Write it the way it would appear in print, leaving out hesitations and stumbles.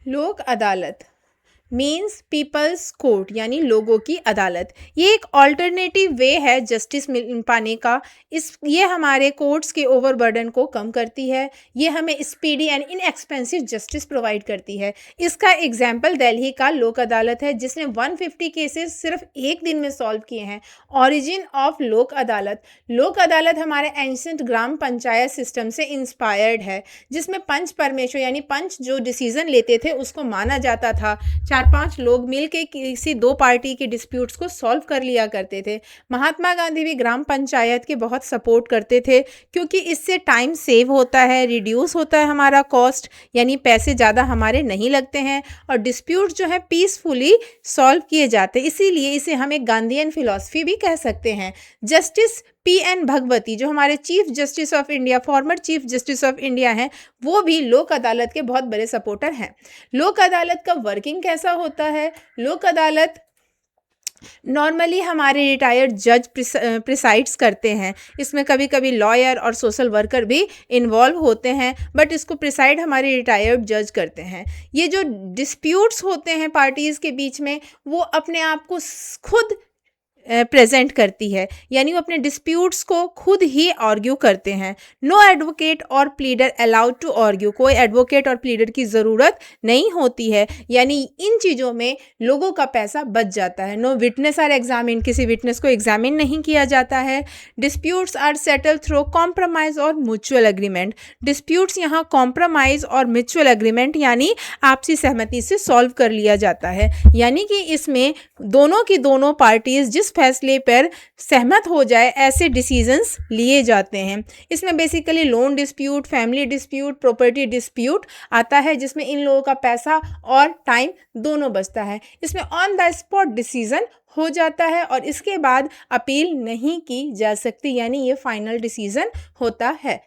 लोक अदालत means peoples court यानी लोगों की अदालत। ये एक ऑल्टरनेटिव वे है जस्टिस मिल पाने का। ये हमारे कोर्ट्स के ओवरबर्डन को कम करती है। ये हमें speedy and inexpensive justice provide करती है। इसका एग्जाम्पल दिल्ली का लोक अदालत है, जिसने 150 केसेस सिर्फ एक दिन में सॉल्व किए हैं। ऑरिजिन ऑफ लोक अदालत हमारे एंशिएंट ग्राम पंचायत सिस्टम से इंस्पायर्ड है, जिसमें पंच परमेश्वर यानी पंच जो डिसीजन लेते थे उसको माना जाता था। 4-5 लोग मिलके किसी दो पार्टी के डिस्प्यूट्स को सॉल्व कर लिया करते थे। महात्मा गांधी भी ग्राम पंचायत के बहुत सपोर्ट करते थे, क्योंकि इससे टाइम सेव होता है, रिड्यूस होता है हमारा कॉस्ट, यानी पैसे ज़्यादा हमारे नहीं लगते हैं, और डिस्प्यूट जो है पीसफुली सॉल्व किए जाते हैं। इसीलिए इसे हम एक गांधीयन फिलॉसफी भी कह सकते हैं। Justice P.N. भगवती जो हमारे chief justice of India, former chief justice of India हैं, वो भी लोक अदालत के बहुत बड़े सपोर्टर हैं। लोक अदालत का वर्किंग कैसा होता है? लोक अदालत नॉर्मली हमारे रिटायर्ड जज प्रिसाइड्स करते हैं। इसमें कभी कभी लॉयर और सोशल वर्कर भी इन्वॉल्व होते हैं, बट इसको प्रिसाइड हमारे रिटायर्ड जज करते हैं। ये जो डिस्प्यूट्स होते हैं पार्टीज़ के बीच में, वो अपने आप को खुद प्रेजेंट करती है, यानी वो अपने डिस्प्यूट्स को खुद ही आर्ग्यू करते हैं। नो एडवोकेट और प्लीडर अलाउड टू आर्ग्यू, कोई एडवोकेट और प्लीडर की ज़रूरत नहीं होती है, यानी इन चीज़ों में लोगों का पैसा बच जाता है। नो विटनेस आर एग्जामिन, किसी विटनेस को एग्जामिन नहीं किया जाता है। Disputes are settle through compromise और म्यूचुअल एग्रीमेंट। डिस्प्यूट्स यहाँ कॉम्प्रोमाइज़ और म्यूचुअल एग्रीमेंट यानी आपसी सहमति से सॉल्व कर लिया जाता है, यानी कि इसमें दोनों की दोनों पार्टीज जिस फैसले पर सहमत हो जाए ऐसे डिसीजंस लिए जाते हैं। इसमें basically loan dispute, family dispute, property dispute आता है, जिसमें इन लोगों का पैसा और टाइम दोनों बचता है। इसमें ऑन द स्पॉट डिसीजन हो जाता है और इसके बाद अपील नहीं की जा सकती, यानी ये फाइनल डिसीजन होता है।